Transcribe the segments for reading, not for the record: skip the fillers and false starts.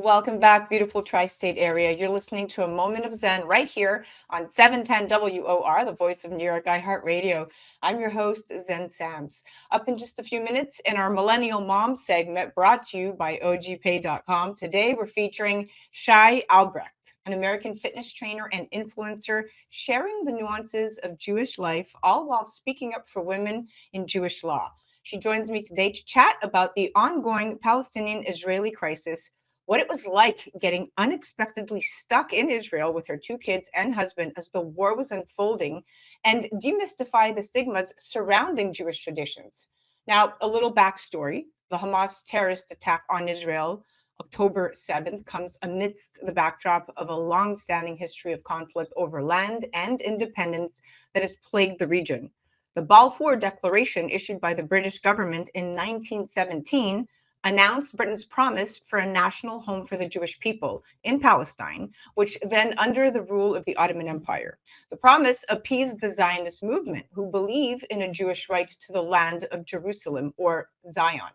Welcome back, beautiful tri-state area. You're listening to a moment of Zen right here on 710 WOR, the voice of New York iHeartRadio. I'm your host, Zen Sams. Up in just a few minutes in our Millennial Mom segment brought to you by OGPay.com. Today we're featuring Shai Albrecht, an American fitness trainer and influencer sharing the nuances of Jewish life, all while speaking up for women in Jewish law. She joins me today to chat about the ongoing Palestinian-Israeli crisis, what it was like getting unexpectedly stuck in Israel with her two kids and husband as the war was unfolding, and demystify the stigmas surrounding Jewish traditions. Now, a little backstory: the Hamas terrorist attack on Israel, October 7th, comes amidst the backdrop of a long standing history of conflict over land and independence that has plagued the region. The Balfour Declaration, issued by the British government in 1917, announced Britain's promise for a national home for the Jewish people in Palestine, which then under the rule of the Ottoman Empire. The promise appeased the Zionist movement, who believe in a Jewish right to the land of Jerusalem, or Zion.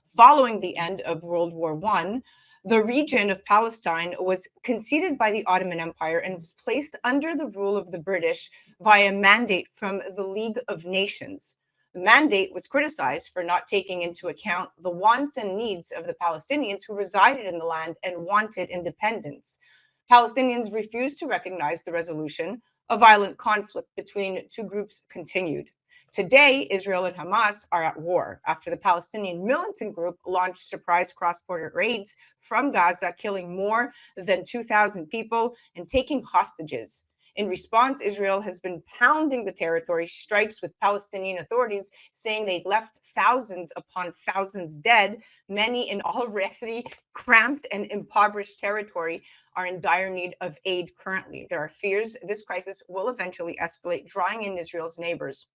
Following the end of World War I, the region of Palestine was conceded by the Ottoman Empire and was placed under the rule of the British via mandate from the League of Nations. The mandate was criticized for not taking into account the wants and needs of the Palestinians who resided in the land and wanted independence. Palestinians refused to recognize the resolution. A violent conflict between two groups continued. Today, Israel and Hamas are at war after the Palestinian militant group launched surprise cross-border raids from Gaza, killing more than 2,000 people and taking hostages. In response, Israel has been pounding the territory, strikes with Palestinian authorities saying they've left thousands upon thousands dead. Many in already cramped and impoverished territory are in dire need of aid currently. There are fears this crisis will eventually escalate, drawing in Israel's neighbors.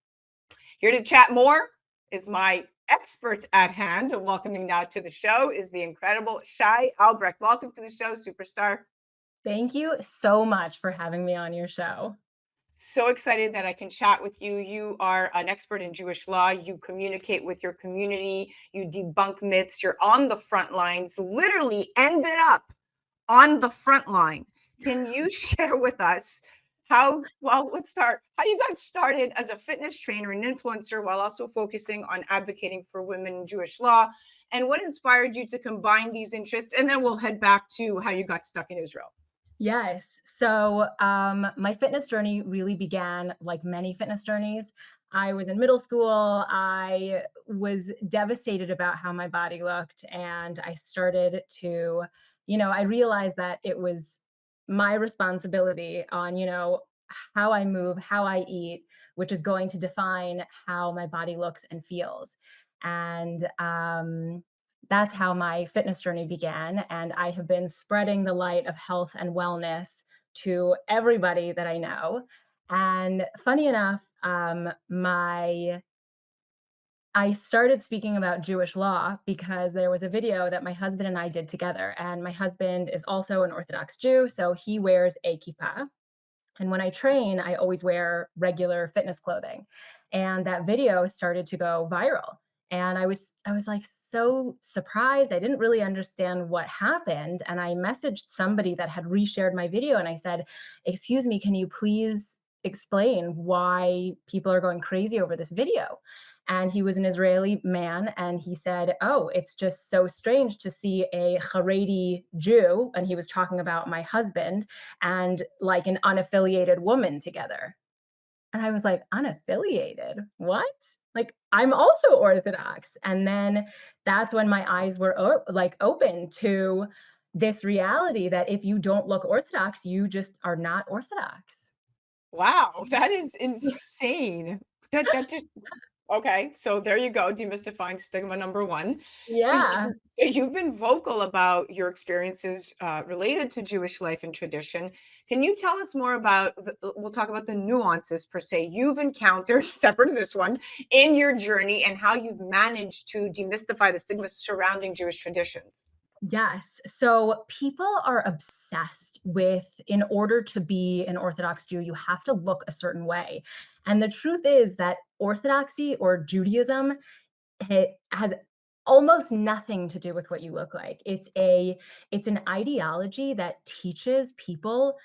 Here to chat more is my expert at hand. Welcoming now to the show is the incredible Shai Albrecht. Welcome to the show, superstar. Thank you so much for having me on your show. So excited that I can chat with you. You are an expert in Jewish law. You communicate with your community. You debunk myths. You're on the front lines, literally ended up on the front line. Can you share with us let's start, how you got started as a fitness trainer and influencer while also focusing on advocating for women in Jewish law, and what inspired you to combine these interests? And then we'll head back to how you got stuck in Israel. Yes. My fitness journey really began like many fitness journeys. I was in middle school. I was devastated about how my body looked. And I started to, I realized that it was my responsibility on, how I move, how I eat, which is going to define how my body looks and feels. And that's how my fitness journey began. And I have been spreading the light of health and wellness to everybody that I know. And funny enough, I started speaking about Jewish law because there was a video that my husband and I did together. And my husband is also an Orthodox Jew, so he wears a kippah. And when I train, I always wear regular fitness clothing. And that video started to go viral. And I was like so surprised. I didn't really understand what happened. And I messaged somebody that had reshared my video and I said, "Excuse me, can you please explain why people are going crazy over this video?" And he was an Israeli man, and he said, "Oh, it's just so strange to see a Haredi Jew," and he was talking about my husband, "and like an unaffiliated woman together." And I was like, "Unaffiliated? What?" Like, I'm also Orthodox. And then that's when my eyes were open to this reality that if you don't look Orthodox, you just are not Orthodox. Wow, that is insane. That just Okay, so there you go, demystifying stigma number one. So, Yeah. you've been vocal about your experiences related to Jewish life and tradition. Can you tell us more about? We'll talk about the nuances per se you've encountered, separate to this one, in your journey, and how you've managed to demystify the stigma surrounding Jewish traditions. Yes. So people are obsessed with, in order to be an Orthodox Jew, you have to look a certain way. And the truth is that Orthodoxy or Judaism has almost nothing to do with what you look like. It's an ideology that teaches people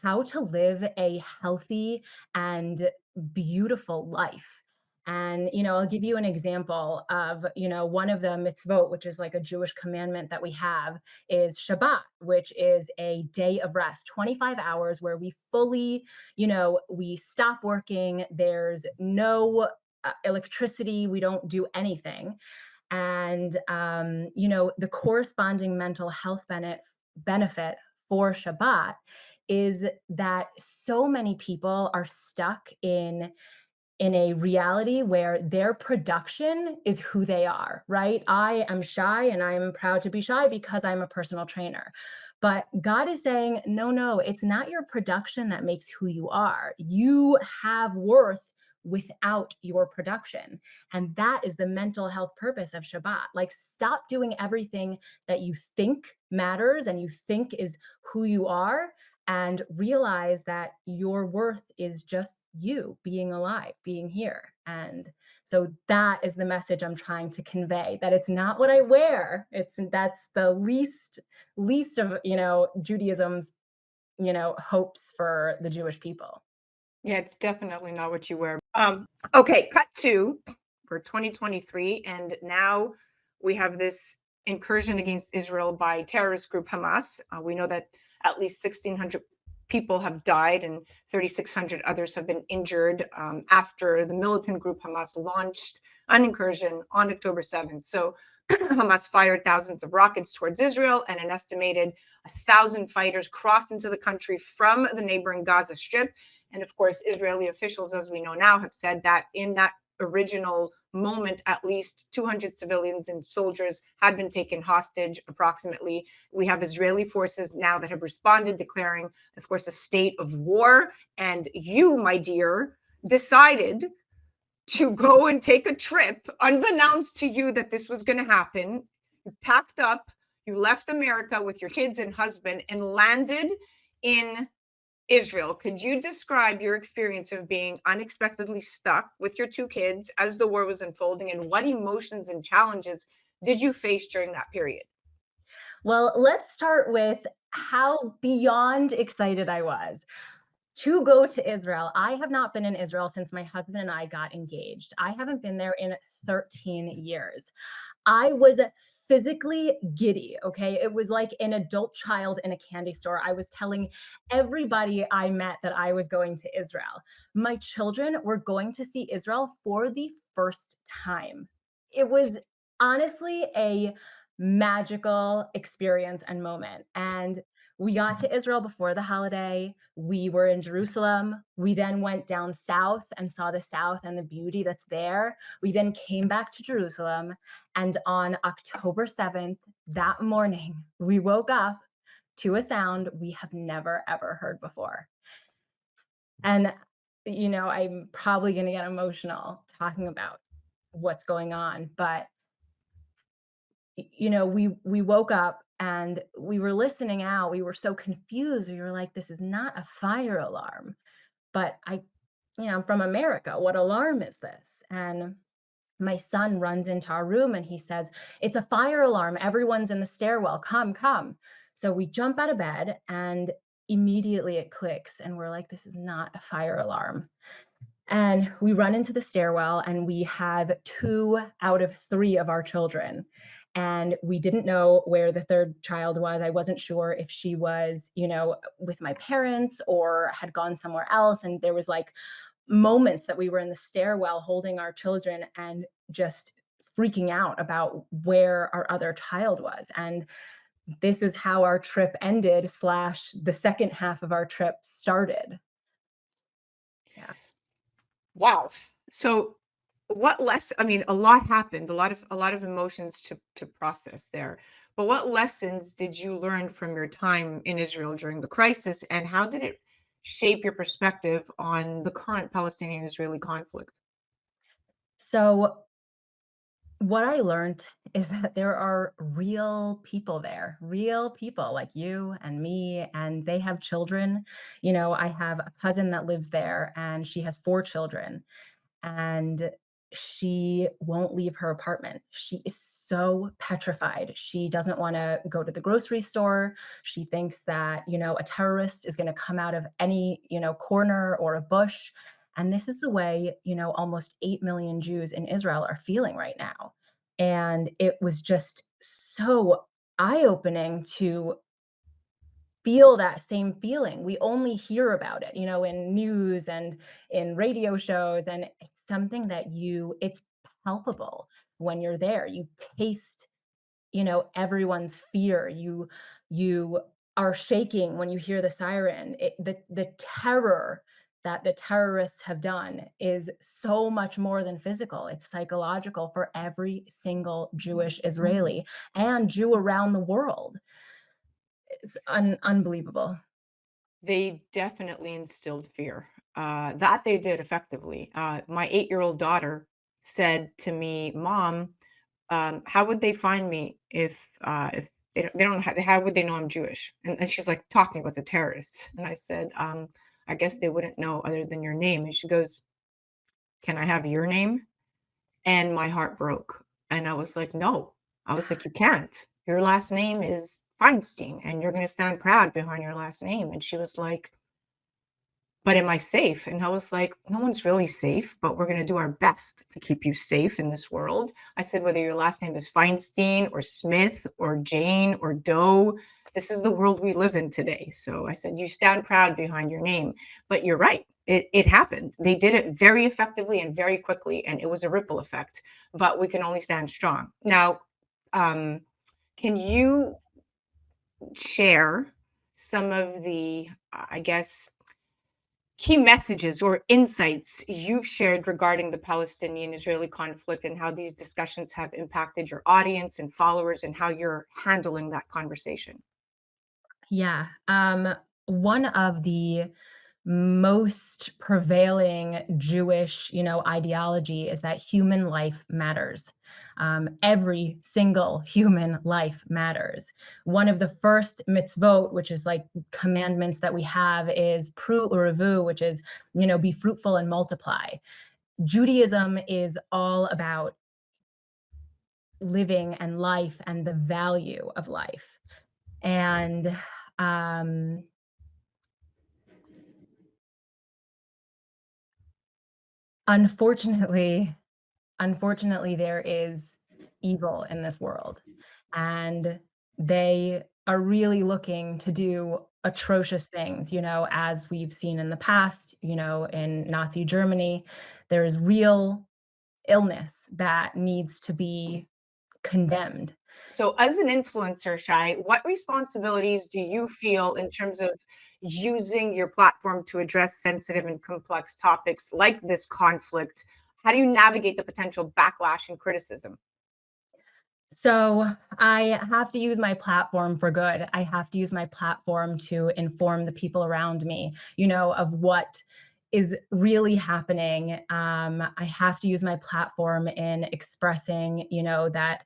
how to live a healthy and beautiful life. And, I'll give you an example of, one of the mitzvot, which is like a Jewish commandment that we have, is Shabbat, which is a day of rest, 25 hours where we fully, we stop working. There's no electricity. We don't do anything. And the corresponding mental health benefit for Shabbat is that so many people are stuck in a reality where their production is who they are, right? I am Shai and I'm proud to be Shai because I'm a personal trainer. But God is saying, no, no, it's not your production that makes who you are. You have worth without your production. And that is the mental health purpose of Shabbat. Like, stop doing everything that you think matters and you think is who you are, and realize that your worth is just you being alive, being here. And so that is the message I'm trying to convey, that it's not what I wear. That's the least of, Judaism's, hopes for the Jewish people. Yeah, it's definitely not what you wear. Okay, cut to for 2023, and now we have this incursion against Israel by terrorist group Hamas. We know that at least 1,600 people have died and 3,600 others have been injured after the militant group Hamas launched an incursion on October 7th. So Hamas fired thousands of rockets towards Israel, and an estimated 1,000 fighters crossed into the country from the neighboring Gaza Strip. And of course, Israeli officials, as we know now, have said that in that original moment, at least 200 civilians and soldiers had been taken hostage, approximately. We have Israeli forces now that have responded, declaring, of course, a state of war. And you, my dear, decided to go and take a trip, unbeknownst to you that this was going to happen. You packed up, you left America with your kids and husband, and landed in Israel. Could you describe your experience of being unexpectedly stuck with your two kids as the war was unfolding, and what emotions and challenges did you face during that period? Well, let's start with how beyond excited I was to go to Israel. I have not been in Israel since my husband and I got engaged. I haven't been there in 13 years. I was physically giddy, okay? It was like an adult child in a candy store. I was telling everybody I met that I was going to Israel. My children were going to see Israel for the first time. It was honestly a magical experience and moment. And we got to Israel before the holiday. We were in Jerusalem. We then went down south and saw the south and the beauty that's there. We then came back to Jerusalem. And on October 7th, that morning, we woke up to a sound we have never, ever heard before. And, I'm probably going to get emotional talking about what's going on, but we woke up and we were listening out. We were so confused. We were like, this is not a fire alarm. But I'm from America. What alarm is this? And my son runs into our room and he says, it's a fire alarm. Everyone's in the stairwell. Come, come. So we jump out of bed and immediately it clicks. And we're like, this is not a fire alarm. And we run into the stairwell and we have 2 out of 3 of our children. And we didn't know where the third child was. I wasn't sure if she was, with my parents or had gone somewhere else. And there was like moments that we were in the stairwell holding our children and just freaking out about where our other child was. And this is how our trip ended, slash the second half of our trip started. Yeah. Wow. So what less I mean, a lot happened, a lot of emotions to process there. But what lessons did you learn from your time in Israel during the crisis, and how did it shape your perspective on the current Palestinian-Israeli conflict? So what I learned is that there are real people there, real people like you and me, and they have children. I have a cousin that lives there and she has 4 children. And she won't leave her apartment. She is so petrified. She doesn't want to go to the grocery store. She thinks that, a terrorist is going to come out of any, corner or a bush. And this is the way, almost 8 million Jews in Israel are feeling right now. And it was just so eye opening to feel that same feeling. We only hear about it, in news and in radio shows, and it's something that it's palpable when you're there. You taste, everyone's fear. You are shaking when you hear the siren. The terror that the terrorists have done is so much more than physical. It's psychological for every single Jewish Israeli and Jew around the world. It's unbelievable. They definitely instilled fear. That they did effectively. My 8-year-old daughter said to me, "Mom, how would they find me if they don't how would they know I'm Jewish?" And she's like talking about the terrorists. And I said, "I guess they wouldn't know other than your name." And she goes, "Can I have your name?" And my heart broke. And I was like, "No." I was like, "You can't. Your last name is Feinstein, and you're going to stand proud behind your last name." And she was like, "But am I safe?" And I was like, "No one's really safe, but we're going to do our best to keep you safe in this world." I said, "Whether your last name is Feinstein or Smith or Jane or Doe, this is the world we live in today." So I said, "You stand proud behind your name." But you're right. It happened. They did it very effectively and very quickly, and it was a ripple effect. But we can only stand strong. Now, um, can you share some of the, I guess, key messages or insights you've shared regarding the Palestinian Israeli conflict and how these discussions have impacted your audience and followers and how you're handling that conversation? Yeah. One of the most prevailing Jewish, ideology is that human life matters. Every single human life matters. One of the first mitzvot, which is like commandments that we have, is pru uravu, which is, be fruitful and multiply. Judaism is all about living and life and the value of life. And um, unfortunately, unfortunately, there is evil in this world, and they are really looking to do atrocious things, as we've seen in the past, in Nazi Germany. There is real illness that needs to be condemned. So, as an influencer, Shai, what responsibilities do you feel in terms of using your platform to address sensitive and complex topics like this conflict? How do you navigate the potential backlash and criticism? So I have to use my platform for good. I have to use my platform to inform the people around me, of what is really happening. I have to use my platform in expressing, that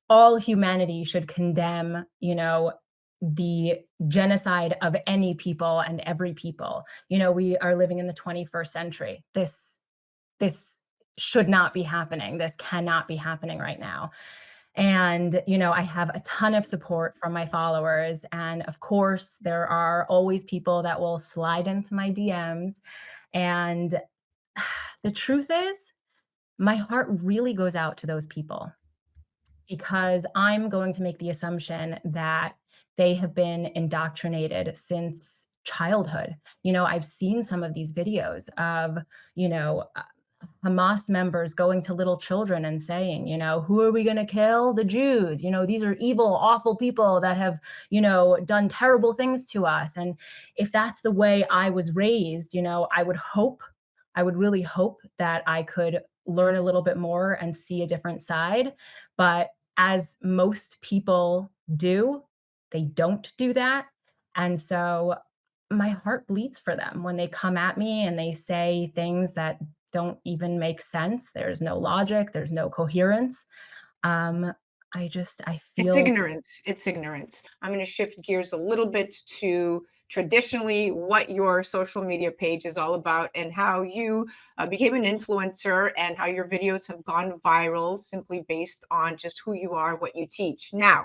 all humanity should condemn, the genocide of any people and every people. We are living in the 21st century. This should not be happening. This cannot be happening right now. And, I have a ton of support from my followers. And of course, there are always people that will slide into my DMs. And the truth is, my heart really goes out to those people because I'm going to make the assumption that they have been indoctrinated since childhood. I've seen some of these videos of, you know, uh, Hamas members going to little children and saying, who are we going to kill? The Jews. These are evil, awful people that have, done terrible things to us. And if that's the way I was raised, I would really hope that I could learn a little bit more and see a different side. But as most people do, they don't do that. And so my heart bleeds for them when they come at me and they say things that don't even make sense. There's no logic, there's no coherence. Um, I It's feel ignorance. It's ignorance. I'm going to shift gears a little bit to traditionally what your social media page is all about and how you became an influencer and how your videos have gone viral simply based on just who you are, what you teach. Now,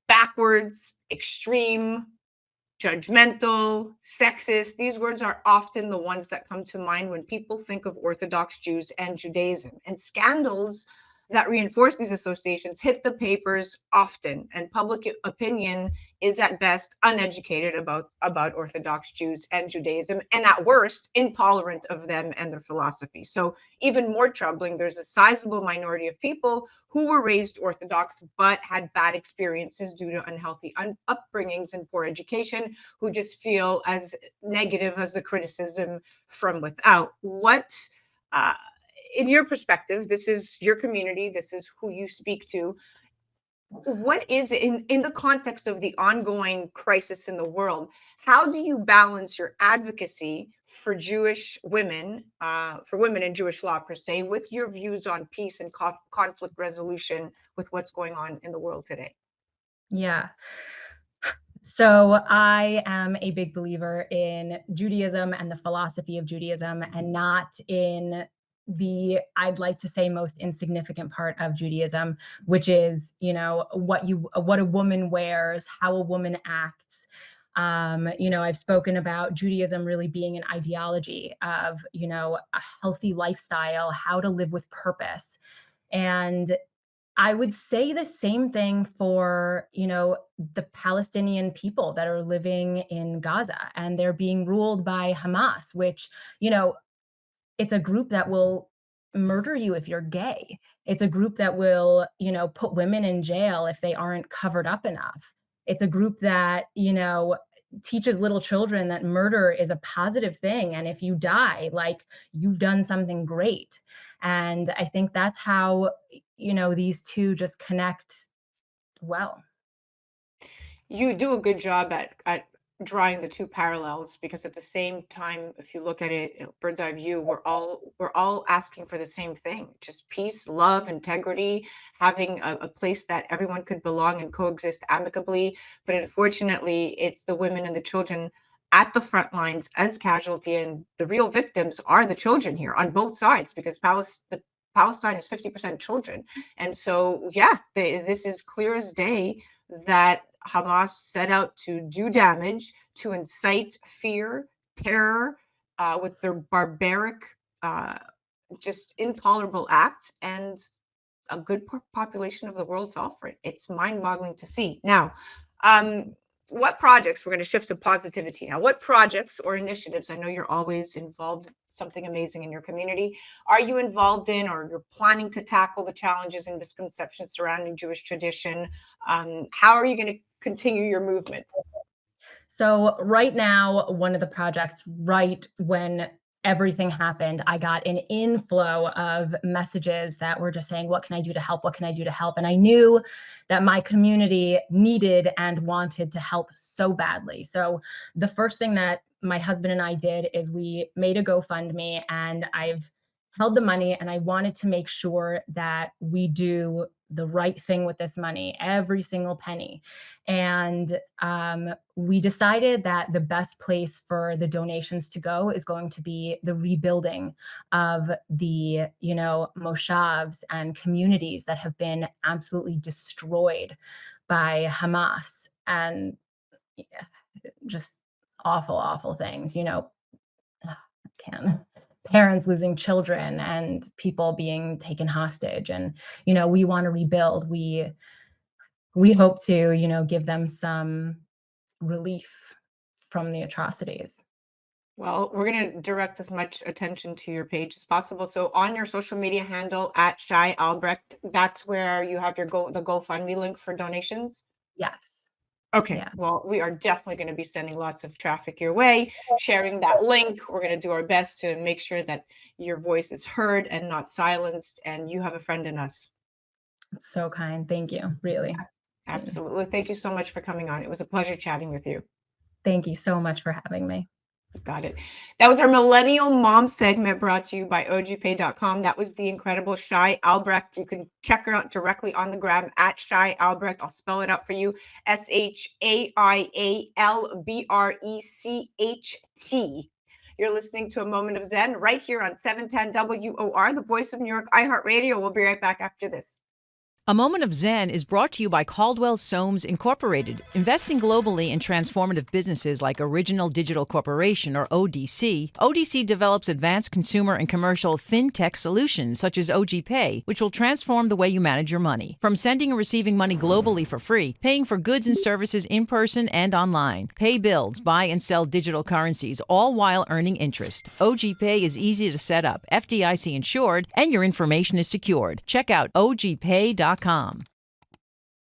backwards, extreme, judgmental, sexist. These words are often the ones that come to mind when people think of Orthodox Jews and Judaism. And scandals that reinforce these associations hit the papers often, and public opinion is at best uneducated about Orthodox Jews and Judaism, and at worst, intolerant of them and their philosophy. So, even more troubling, there's a sizable minority of people who were raised Orthodox but had bad experiences due to unhealthy upbringings and poor education, who just feel as negative as the criticism from without. What uh, in your perspective, this is your community, this is who you speak to. What is in the context of the ongoing crisis in the world? How do you balance your advocacy for Jewish women, for women in Jewish law per se, with your views on peace and conflict resolution with what's going on in the world today? Yeah. So I am a big believer in Judaism and the philosophy of Judaism, and not in the, I'd like to say, most insignificant part of Judaism, which is, what a woman wears, how a woman acts. I've spoken about Judaism really being an ideology of, a healthy lifestyle, how to live with purpose. And I would say the same thing for, the Palestinian people that are living in Gaza, and they're being ruled by Hamas, which, you know, it's a group that will murder you if you're gay. It's a group that will, put women in jail if they aren't covered up enough. It's a group that, teaches little children that murder is a positive thing. And if you die, like, you've done something great. And I think that's how, these two just connect well. You do a good job at drawing the two parallels, because at the same time, if you look at it, bird's eye view, we're all asking for the same thing: just peace, love, integrity, having a place that everyone could belong and coexist amicably. But unfortunately, it's the women and the children at the front lines as casualty, and the real victims are the children here on both sides, because Palestine is 50% children. And so, yeah, this is clear as day that Hamas set out to do damage, to incite fear, terror, with their barbaric, uh, just intolerable acts, and a good population of the world fell for it. It's mind-boggling to see. Now, um, what projects, we're going to shift to positivity now. What projects or initiatives, I know you're always involved in something amazing in your community, are you involved in, or you're planning to tackle the challenges and misconceptions surrounding Jewish tradition? How are you going to continue your movement? So right now, one of the projects, right when everything happened, I got an inflow of messages that were just saying, "What can I do to help? What can I do to help?" And I knew that my community needed and wanted to help so badly. So the first thing that my husband and I did is we made a GoFundMe, and I've held the money, and I wanted to make sure that we do the right thing with this money, every single penny. And we decided that the best place for the donations to go is going to be the rebuilding of the, moshavs and communities that have been absolutely destroyed by Hamas. And yeah, just awful, awful things, can parents losing children and people being taken hostage. And, we want to rebuild. We hope to, give them some relief from the atrocities. Well, we're going to direct as much attention to your page as possible. So on your social media handle at Shai Albrecht, that's where you have the GoFundMe link for donations. Yes. Okay, Yeah. well, we are definitely going to be sending lots of traffic your way, sharing that link. We're going to do our best to make sure that your voice is heard and not silenced, and you have a friend in us. It's so kind. Thank you. Really. Absolutely. Thank you so much for coming on. It was a pleasure chatting with you. Thank you so much for having me. Got it. That was our Millennial Mom segment brought to you by OGPay.com. That was the incredible Shai Albrecht. You can check her out directly on the gram at Shai Albrecht. I'll spell it out for you. SHAIALBRECHT. You're listening to A Moment of Zen right here on 710 WOR, the voice of New York iHeartRadio. We'll be right back after this. A Moment of Zen is brought to you by Caldwell Soames Incorporated, investing globally in transformative businesses like Original Digital Corporation, or ODC. ODC develops advanced consumer and commercial fintech solutions such as OGPay, which will transform the way you manage your money. From sending and receiving money globally for free, paying for goods and services in person and online, pay bills, buy and sell digital currencies, all while earning interest. OGPay is easy to set up, FDIC insured, and your information is secured. Check out OGPay.com.